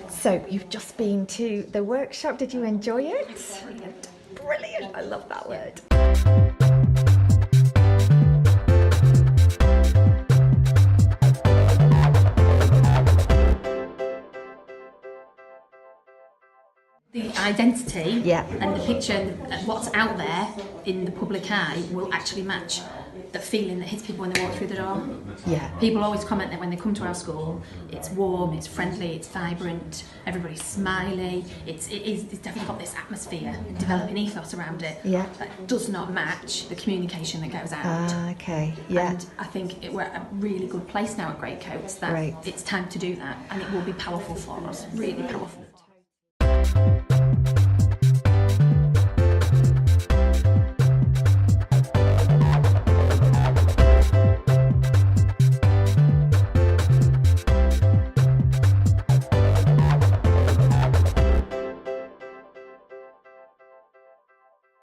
So you've just been to the workshop. Did you enjoy it? Brilliant. Brilliant. I love that word. The identity Yeah. and the picture and what's out there in the public eye will actually match the feeling that hits people when they walk through the door. Yeah. People always comment that when they come to our school, it's warm, it's friendly, it's vibrant, everybody's smiley. It's definitely got this atmosphere and developing ethos around it Yeah. that does not match the communication that goes out. Ah, okay. Yeah. And I think we're at a really good place now at Greatcoats that Right. it's time to do that, and it will be powerful for us, really powerful.